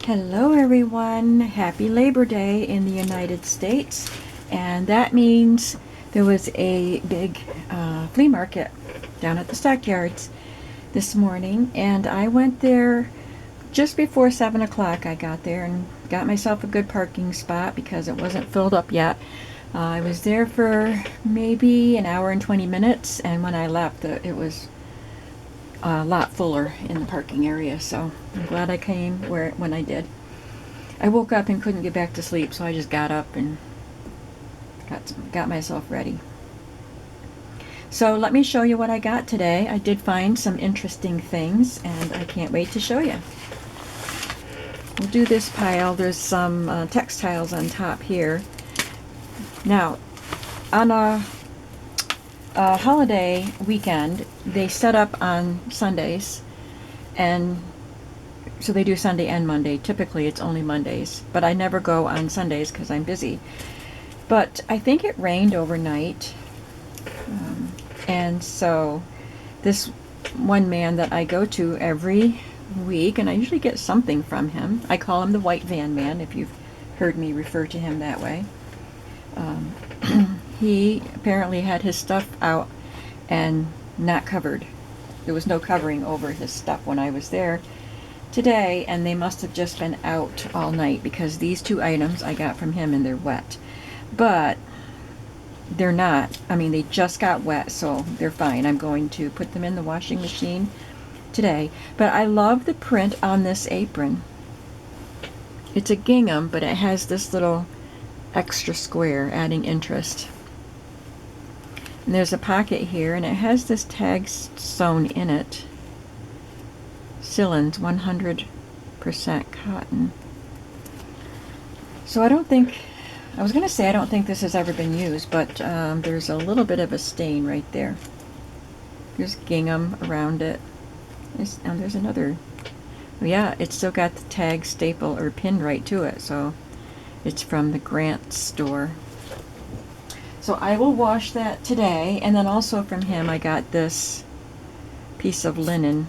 Hello everyone, happy Labor Day in the United States, and that means there was a big flea market down at the stockyards this morning, and I went there just before 7 o'clock. I got there and got myself a good parking spot because it wasn't filled up yet. I was there for maybe an hour and 20 minutes, and when I left it was a lot fuller in the parking area, so I'm glad I came when I did. I woke up and couldn't get back to sleep, so I just got up and got myself ready. So let me show you what I got today. I did find some interesting things, and I can't wait to show you. We'll do this pile. There's some textiles on top here. Now, on a holiday weekend, they set up on Sundays, and so they do Sunday and Monday. Typically it's only Mondays, but I never go on Sundays because I'm busy. But I think it rained overnight, and so this one man that I go to every week, and I usually get something from him. I call him the White Van Man, if you've heard me refer to him that way. He apparently had his stuff out and not covered. There was no covering over his stuff when I was there today, and they must have just been out all night because these two items I got from him and they're wet. But they're not. I mean, they just got wet, so they're fine. I'm going to put them in the washing machine today. But I love the print on this apron. It's a gingham, but it has this little extra square adding interest. And there's a pocket here, and it has this tag sewn in it. Sillins 100% cotton. So I don't think this has ever been used, but there's a little bit of a stain right there. There's gingham around it. And there's another. Oh yeah, it's still got the tag staple or pinned right to it, so it's from the Grant store. So I will wash that today, and then also from him I got this piece of linen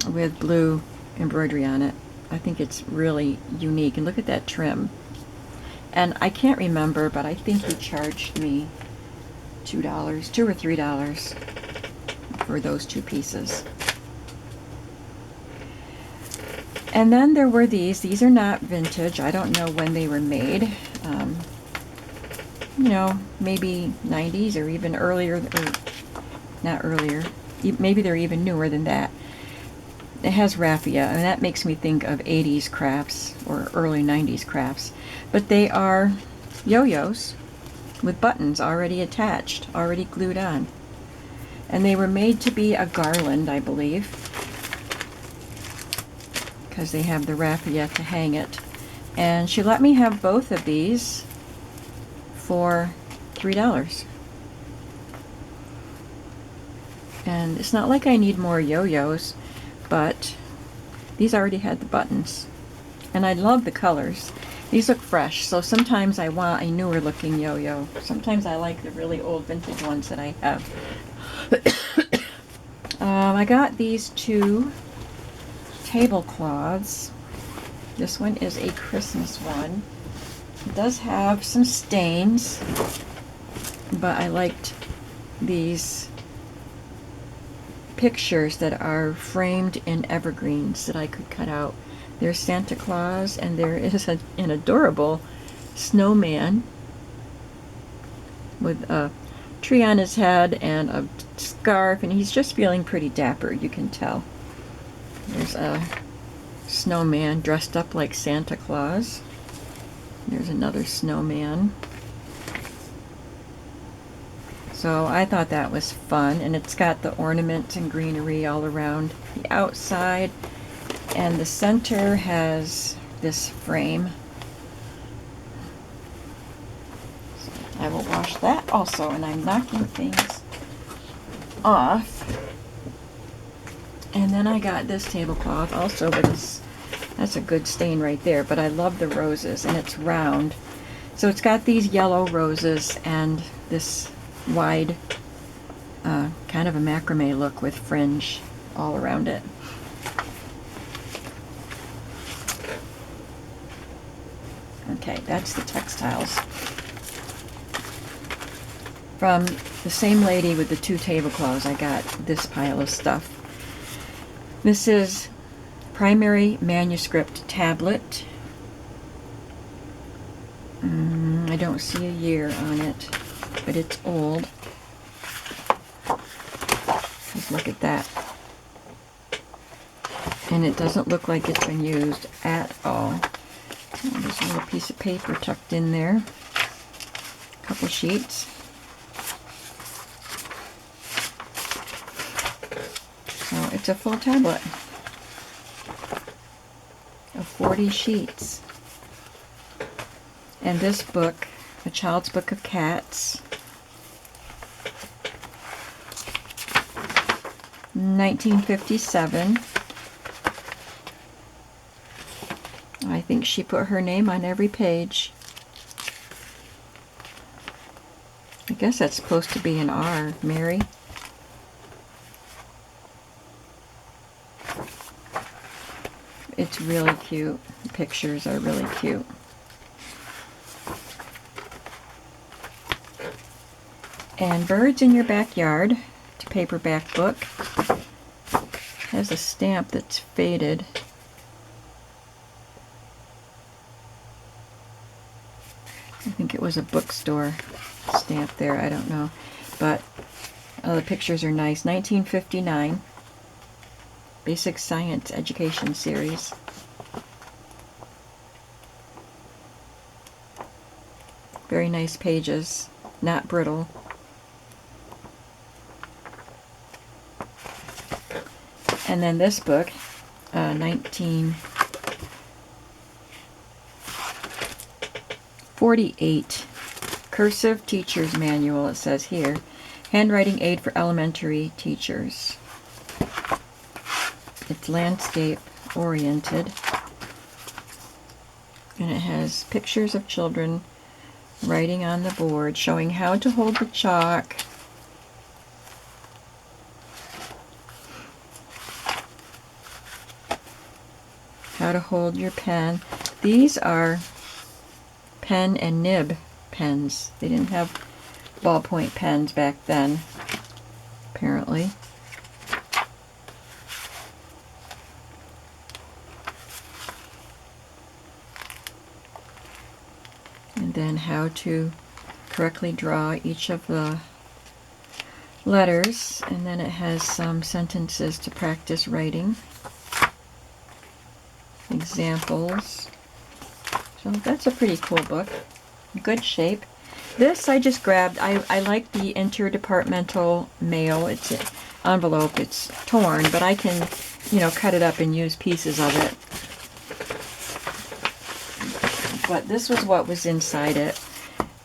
with blue embroidery on it. I think it's really unique, and look at that trim. And I can't remember, but I think he charged me $2 or $3 for those two pieces. And then there were these are not vintage. I don't know when they were made. You know, maybe 90s or even earlier, or not earlier. Maybe they're even newer than that. It has raffia, and that makes me think of 80s crafts or early 90s crafts. But they are yo-yos with buttons already attached, already glued on. And they were made to be a garland, I believe, because they have the raffia to hang it. And she let me have both of these for $3. And it's not like I need more yo-yos, but these already had the buttons. And I love the colors. These look fresh, so sometimes I want a newer looking yo-yo. Sometimes I like the really old vintage ones that I have. I got these two tablecloths. This one is a Christmas one. It does have some stains, but I liked these pictures that are framed in evergreens that I could cut out. There's Santa Claus, and there is an adorable snowman with a tree on his head and a scarf, and he's just feeling pretty dapper, you can tell. There's a snowman dressed up like Santa Claus. There's another snowman. So I thought that was fun, and it's got the ornaments and greenery all around the outside, and the center has this frame. So I will wash that also, and I'm knocking things off. And then I got this tablecloth also with this. That's a good stain right there, but I love the roses, and it's round. So it's got these yellow roses and this wide kind of a macrame look with fringe all around it. Okay, that's the Textiles. From the same lady with the 2 tablecloths, I got this pile of stuff. This is Primary Manuscript Tablet. I don't see a year on it, but it's old. Just look at that. And it doesn't look like it's been used at all. There's a little piece of paper tucked in there. A couple sheets. So it's a full tablet of 40 sheets. And this book, A Child's Book of Cats, 1957. I think she put her name on every page. I guess that's supposed to be an R, Mary. It's really cute. The pictures are really cute. And Birds in Your Backyard, it's a paperback book. Has a stamp that's faded. I think it was a bookstore stamp there, I don't know. But the pictures are nice. 1959. Basic Science Education Series. Very nice pages, not brittle. And then this book, 1948, Cursive Teacher's Manual, it says here. Handwriting Aid for Elementary Teachers. It's landscape oriented. And it has pictures of children writing on the board, showing how to hold the chalk, how to hold your pen. These are pen and nib pens. They didn't have ballpoint pens back then, apparently. And then how to correctly draw each of the letters. And then it has some sentences to practice writing. Examples. So that's a pretty cool book. Good shape. This I just grabbed. I like the interdepartmental mail. It's an envelope. It's torn, but I can, cut it up and use pieces of it. But this was what was inside it.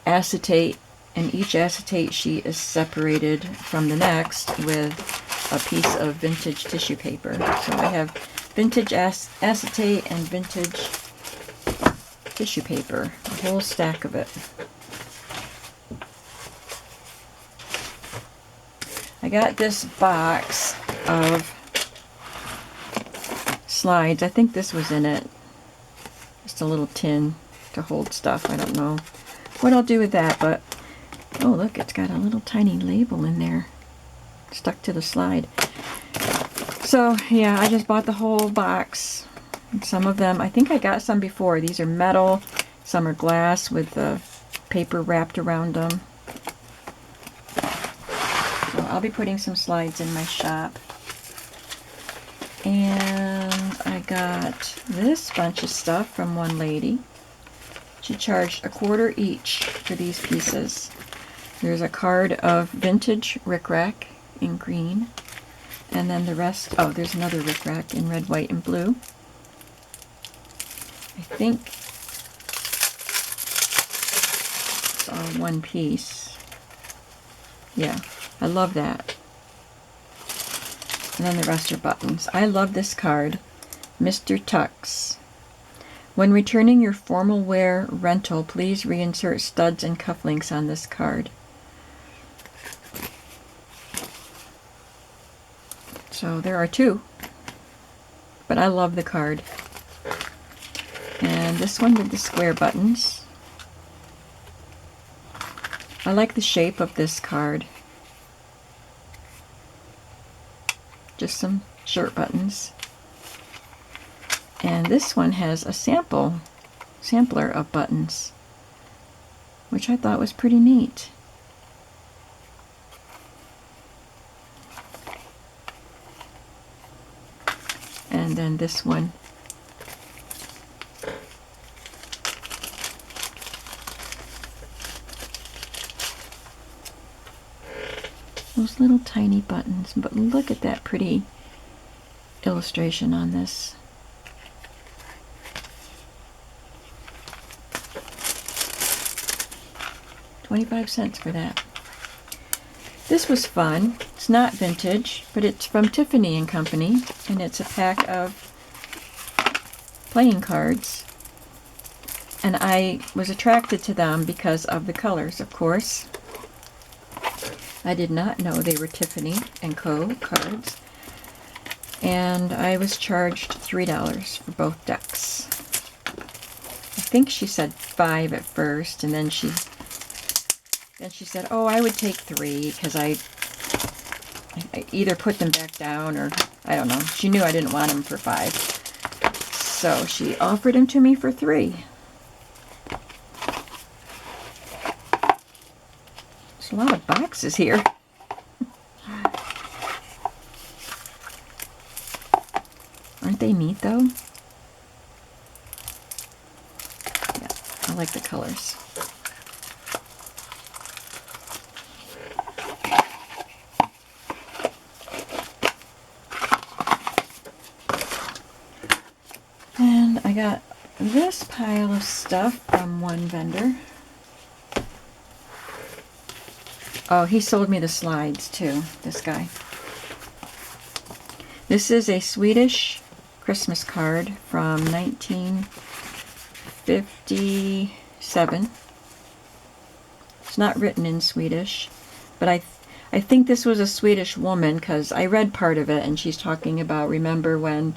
Acetate, and each acetate sheet is separated from the next with a piece of vintage tissue paper. So I have vintage acetate and vintage tissue paper, a whole stack of it. I got this box of slides. I think this was in it. Just a little tin to hold stuff. I don't know what I'll do with that, but oh look, it's got a little tiny label in there stuck to the slide. So yeah, I just bought the whole box. And some of them, I think I got some before. These are metal, some are glass with the paper wrapped around them. So I'll be putting some slides in my shop. And I got this bunch of stuff from one lady. She charged $1/4 each for these pieces. There's a card of vintage rickrack in green. And then the rest, oh, there's another rickrack in red, white, and blue. I think it's all one piece. Yeah, I love that. And then the rest are buttons. I love this card. Mr. Tux. When returning your formal wear rental, please reinsert studs and cufflinks on this card. So there are 2. But I love the card. And this one with the square buttons. I like the shape of this card. Just some shirt buttons. And this one has a sampler of buttons, which I thought was pretty neat. And then this one. Those little tiny buttons, but look at that pretty illustration on this. $0.25 for that. This was fun. It's not vintage, but it's from Tiffany & Company, and it's a pack of playing cards. And I was attracted to them because of the colors, of course. I did not know they were Tiffany & Co. cards. And I was charged $3 for both decks. I think she said $5 at first, and then she said, oh, I would take $3 because I either put them back down or I don't know. She knew I didn't want them for $5. So she offered them to me for $3. There's a lot of boxes here. Aren't they neat though? Yeah, I like the colors. And I got this pile of stuff from one vendor. Oh, he sold me the slides too, this guy. This is a Swedish Christmas card from 1957. It's not written in Swedish, but I think this was a Swedish woman because I read part of it and she's talking about, remember when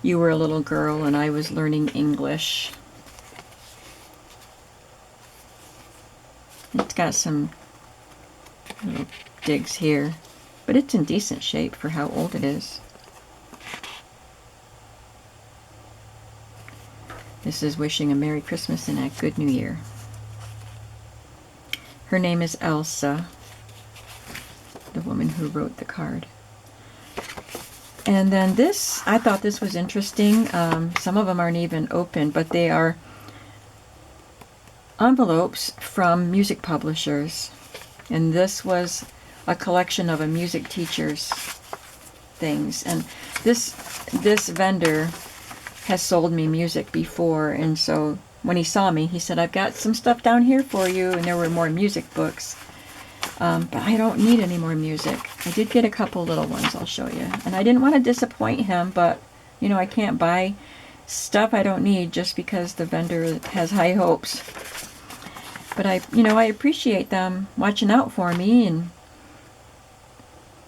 you were a little girl and I was learning English. It's got some little digs here, but it's in decent shape for how old it is. This is wishing a Merry Christmas and a Good New Year. Her name is Elsa, the woman who wrote the card. And then this, I thought this was interesting. Some of them aren't even open, but they are envelopes from music publishers. And this was a collection of a music teacher's things. And this vendor has sold me music before, and so when he saw me, he said, I've got some stuff down here for you, and there were more music books. But I don't need any more music. I did get a couple little ones I'll show you. And I didn't want to disappoint him, but, you know, I can't buy stuff I don't need just because the vendor has high hopes. But I appreciate them watching out for me and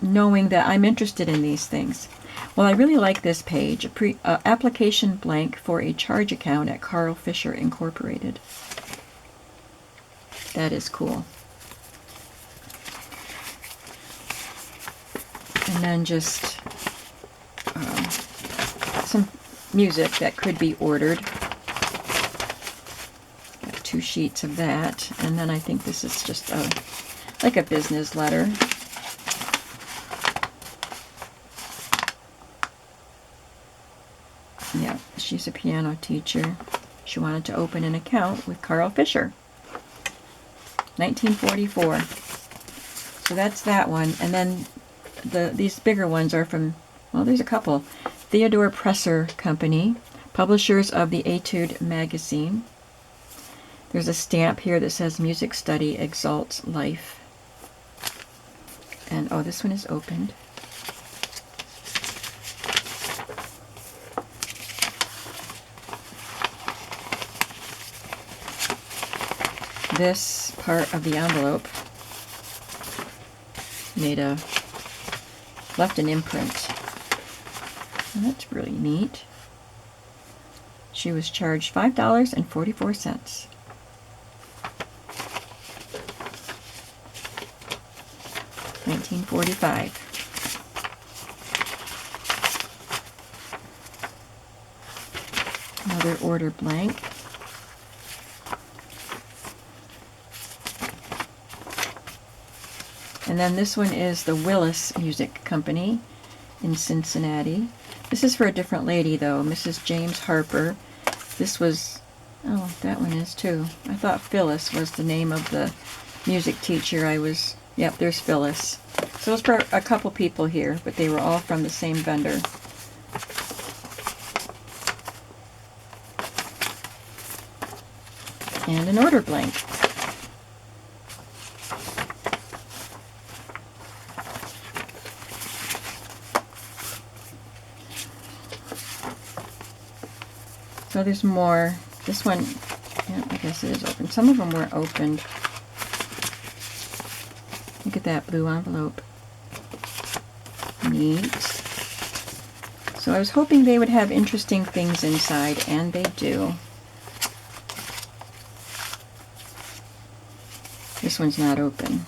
knowing that I'm interested in these things. Well, I really like this page, application blank for a charge account at Carl Fisher Incorporated. That is cool. And then just some music that could be ordered. Got 2 sheets of that, and then I think this is just like a business letter. Yeah, she's a piano teacher. She wanted to open an account with Carl Fisher. 1944. So that's that one. And then these bigger ones are from, well, there's a couple. Theodore Presser Company, publishers of the Etude magazine. There's a stamp here that says Music Study Exalts Life. And, oh, this one is opened. This part of the envelope left an imprint. And that's really neat. She was charged $5.44. $19.45. Another order blank. And then this one is the Willis Music Company in Cincinnati. This is for a different lady though, Mrs. James Harper. This was, oh, that one is too. I thought Phyllis was the name of the music teacher I was, yep, there's Phyllis. So it was for a couple people here, but they were all from the same vendor. And an order blank. So there's more. This one, yeah, I guess it is open. Some of them weren't opened. Look at that blue envelope. Neat. So I was hoping they would have interesting things inside, and they do. This one's not open.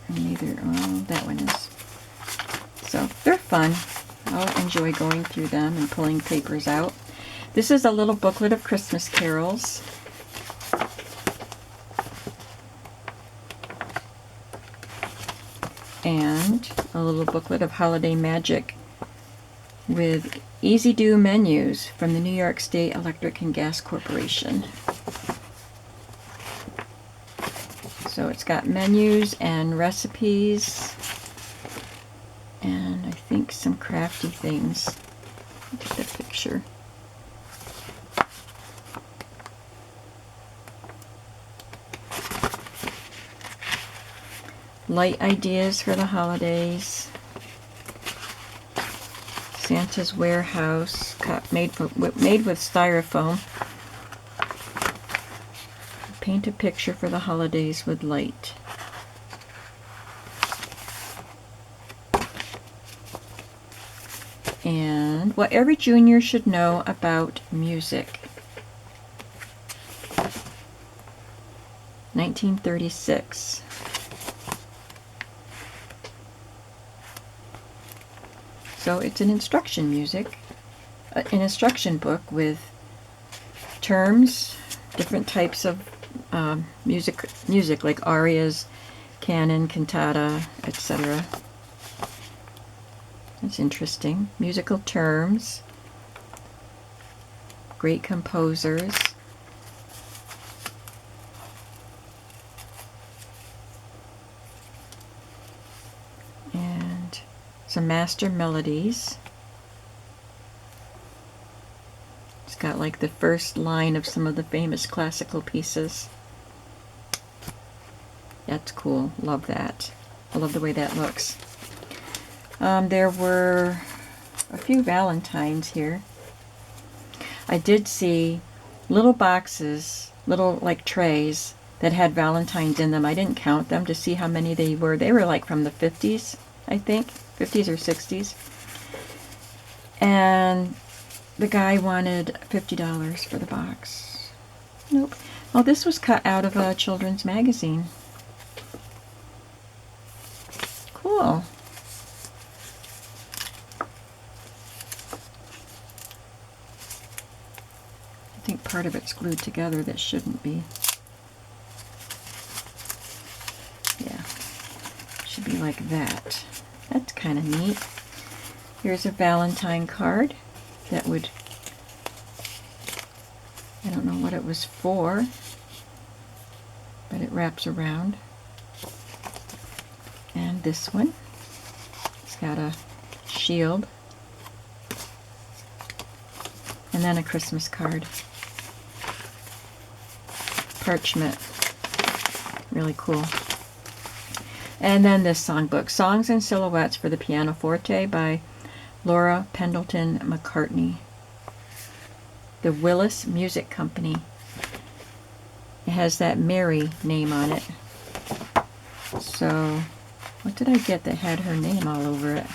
And neither, oh, that one is. So they're fun. I'll enjoy going through them and pulling papers out. This is a little booklet of Christmas carols. And a little booklet of holiday magic with easy do menus from the New York State Electric and Gas Corporation. So it's got menus and recipes and I think some crafty things. Look at the picture. Light ideas for the holidays. Santa's Warehouse, made with styrofoam. Paint a picture for the holidays with light. And what every junior should know about music. 1936. So it's an instruction book with terms, different types of music like arias, canon, cantata, etc. That's interesting. Musical terms, great composers. And some master melodies. It's got like the first line of some of the famous classical pieces. That's cool. Love that. I love the way that looks. There were a few Valentines here. I did see little boxes, little like trays that had Valentines in them. I didn't count them to see how many they were. They were like from the 50s, I think. 50s or 60s. And the guy wanted $50 for the box. Nope. Oh, this was cut out of a children's magazine. Cool. I think part of it's glued together that shouldn't be. Yeah. Should be like that. That's kind of neat. Here's a Valentine card that would, I don't know what it was for, but it wraps around. And this one, it's got a shield. And then a Christmas card. Parchment. Really cool. And then this songbook, Songs and Silhouettes for the Pianoforte by Laura Pendleton McCartney. The Willis Music Company. It has that Mary name on it. So, what did I get that had her name all over it?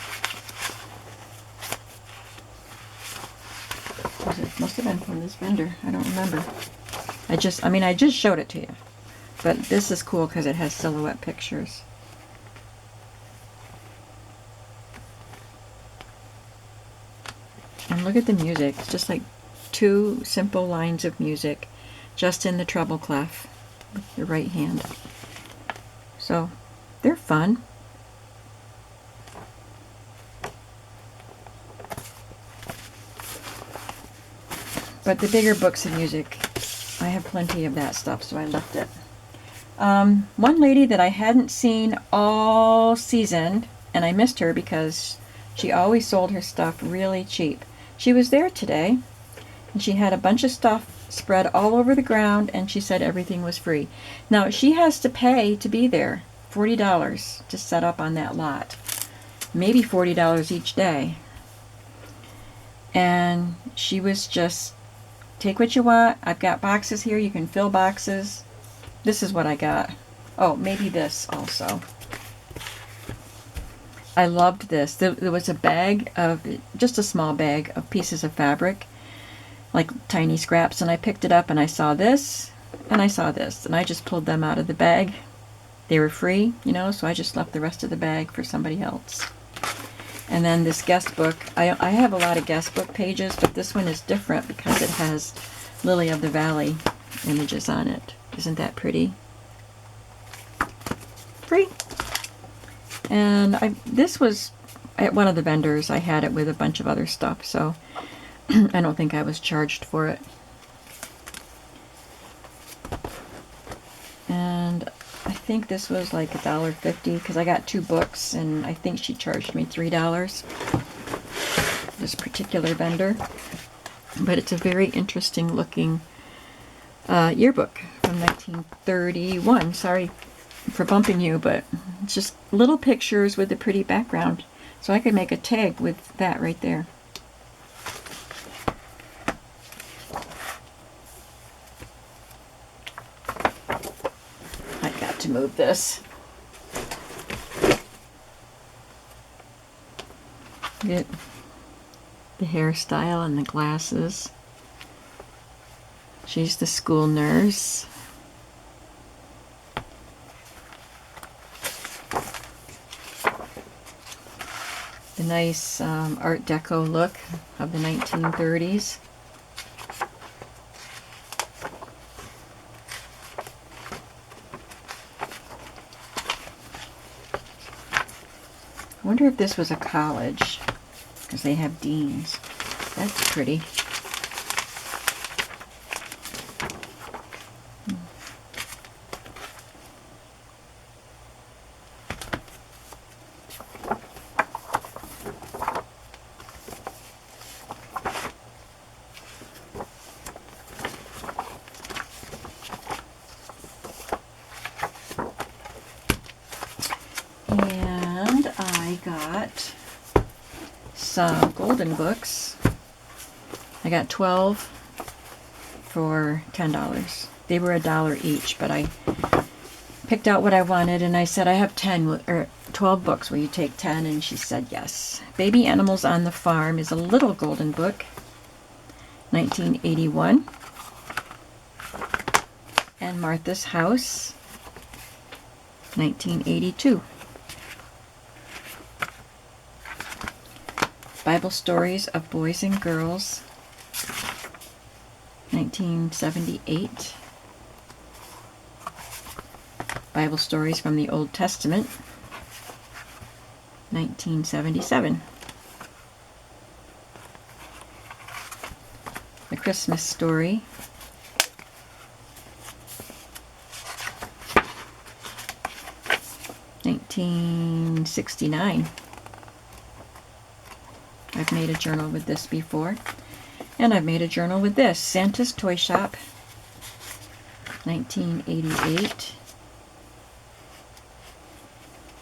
this vendor? I don't remember. I just showed it to you. But this is cool because it has silhouette pictures. And look at the music. It's just like two simple lines of music, just in the treble clef with the right hand. So they're fun. But the bigger books of music, I have plenty of that stuff, so I left it. One lady that I hadn't seen all season, and I missed her because she always sold her stuff really cheap. She was there today, and she had a bunch of stuff spread all over the ground, and she said everything was free. Now, she has to pay to be there, $40 to set up on that lot. Maybe $40 each day. And she was just, take what you want. I've got boxes here. You can fill boxes. This is what I got. Oh, maybe this also. I loved this. There was a bag of, just a small bag of pieces of fabric, like tiny scraps, and I picked it up and I saw this, and I saw this, and I just pulled them out of the bag. They were free, you know, so I just left the rest of the bag for somebody else. And then this guest book, I have a lot of guest book pages, but this one is different because it has Lily of the Valley images on it. Isn't that pretty? Free. And this was at one of the vendors. I had it with a bunch of other stuff, so I don't think I was charged for it. And I think this was like $1.50 because I got 2 books, and I think she charged me $3. This particular vendor. But it's a very interesting looking yearbook from 1931. Sorry for bumping you, but it's just little pictures with a pretty background. So I could make a tag with that right there. I got to move this. Get the hairstyle and the glasses. She's the school nurse. The nice Art Deco look of the 1930s. I wonder if this was a college, because they have deans. That's pretty. And I got some golden books. I got 12 for $10. They were $1 each, but I picked out what I wanted, and I said, I have 12 books. Will you take 10? And she said yes. Baby Animals on the Farm is a little golden book, 1981. And Martha's House, 1982. Bible Stories of Boys and Girls, 1978. Bible Stories from the Old Testament, 1977. The Christmas Story, 1969. I've made a journal with this before. And I've made a journal with this. Santa's Toy Shop, 1988.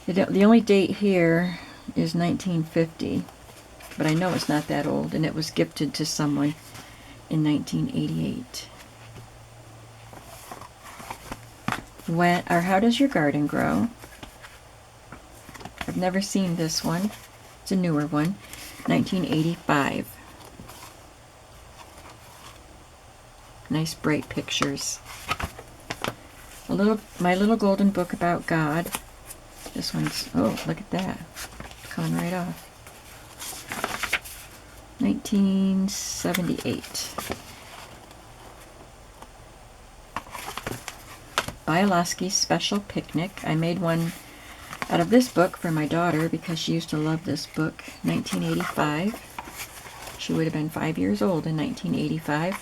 The only date here is 1950. But I know it's not that old. And it was gifted to someone in 1988. How Does Your Garden Grow? I've never seen this one. It's a newer one. 1985. Nice bright pictures. My little golden book about God. This one's, oh, look at that. Coming right off. 1978. Bialowski's Special Picnic. I made one out of this book for my daughter because she used to love this book. 1985. She would have been 5 years old in 1985.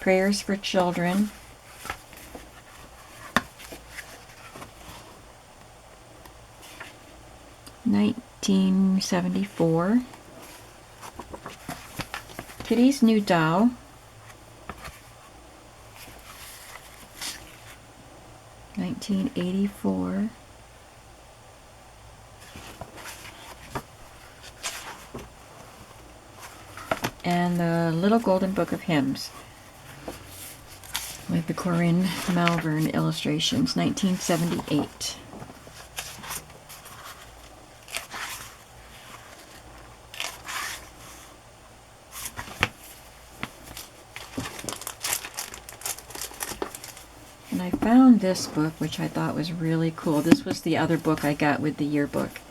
Prayers for Children. $1974. Kitty's New Doll. $1984. And the Little Golden Book of Hymns with the Corinne Malvern illustrations, 1978. And I found this book, which I thought was really cool. This was the other book I got with the yearbook.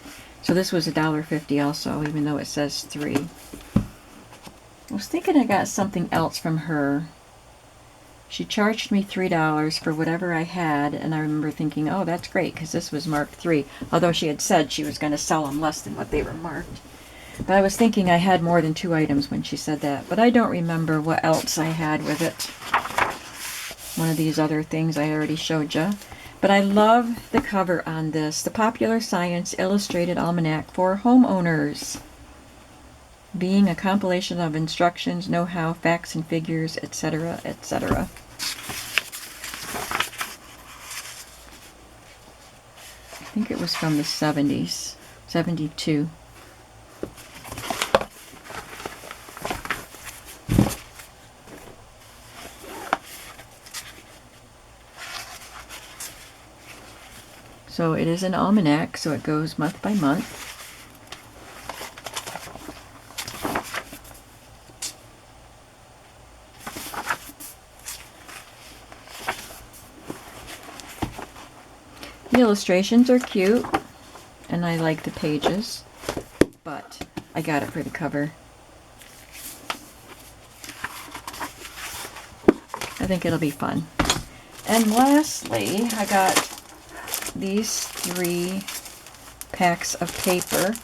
So this was $1.50 also, even though it says 3. I was thinking I got something else from her. She charged me $3 for whatever I had, and I remember thinking, oh, that's great, because this was marked 3, although she had said she was going to sell them less than what they were marked. But I was thinking I had more than 2 items when she said that, but I don't remember what else I had with it. One of these other things I already showed you. But I love the cover on this. The Popular Science Illustrated Almanac for Homeowners. Being a compilation of instructions, know-how, facts and figures, etc., etc. I think it was from the 70s. 72. So it is an almanac, so it goes month by month. The illustrations are cute, and I like the pages, but I got it for the cover. I think it'll be fun. And lastly, I got these 3 packs of paper.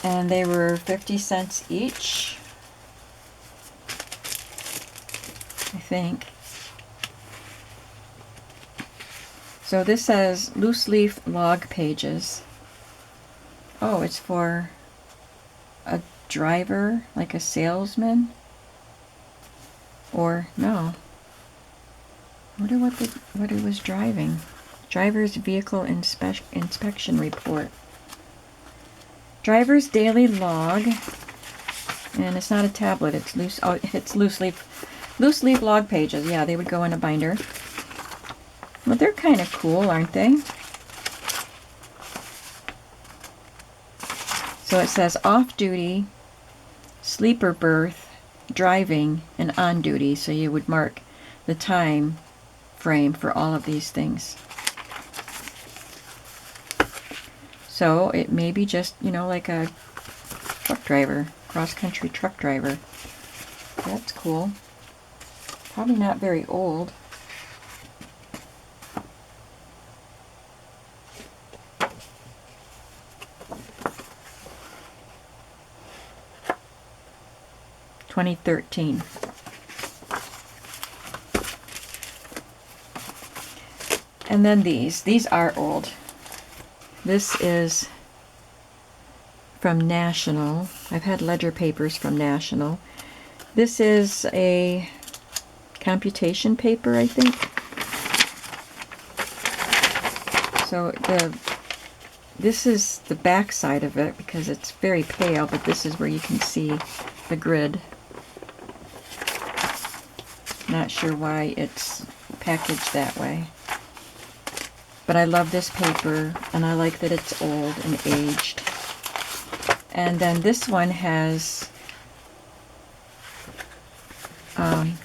And they were 50 cents each, I think. So this says loose leaf log pages. Oh, it's for a driver, like a salesman? Or no. I wonder what it was driving. Driver's vehicle inspection report. Driver's daily log. And it's not a tablet, it's loose. Oh, it's loose leaf log pages. Yeah, they would go in a binder. Well, they're kind of cool, aren't they? So it says off duty, sleeper berth, driving, and on duty. So you would mark the time frame for all of these things. So it may be just, you know, like a truck driver, cross-country truck driver. That's cool. Probably not very old. (2013). And then these are old. This is from National. I've had ledger papers from National. This is a computation paper, I think. So this is the back side of it because it's very pale, but this is where you can see the grid. Not sure why it's packaged that way. But I love this paper, and I like that it's old and aged. And then this one has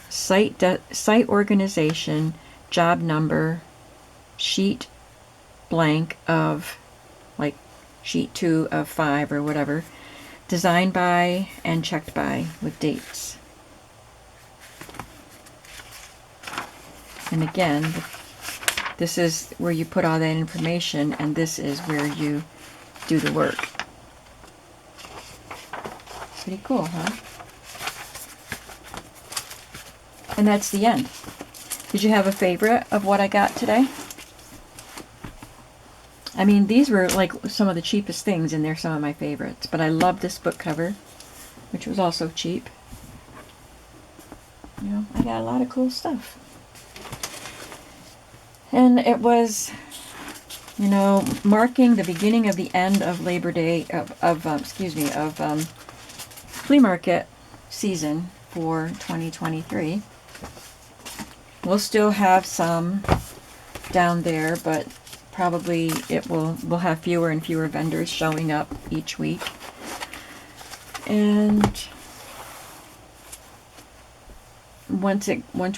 site organization, job number, sheet blank of, like, sheet 2 of 5 or whatever, designed by and checked by with dates. And again, this is where you put all that information, and this is where you do the work. Pretty cool, huh? And that's the end. Did you have a favorite of what I got today? I mean, these were like some of the cheapest things, and they're some of my favorites. But I love this book cover, which was also cheap. You know, I got a lot of cool stuff. And it was, you know, marking the beginning of the end of Labor Day, flea market season for 2023. We'll still have some down there, but probably we'll have fewer and fewer vendors showing up each week. And once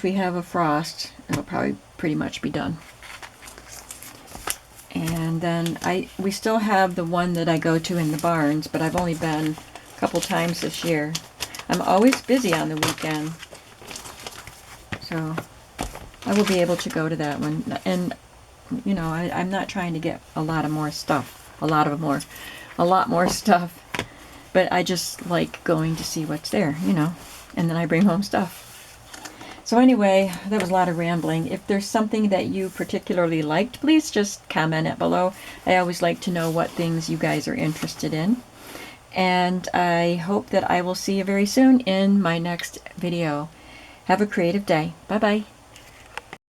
we have a frost, it'll probably pretty much be done. And then we still have the one that I go to in the barns, but I've only been a couple times this year. I'm always busy on the weekend, so I will be able to go to that one. And you know, I'm not trying to get a lot more stuff, but I just like going to see what's there, you know, and then I bring home stuff. So anyway, that was a lot of rambling. If there's something that you particularly liked, please just comment it below. I always like to know what things you guys are interested in. And I hope that I will see you very soon in my next video. Have a creative day. Bye-bye.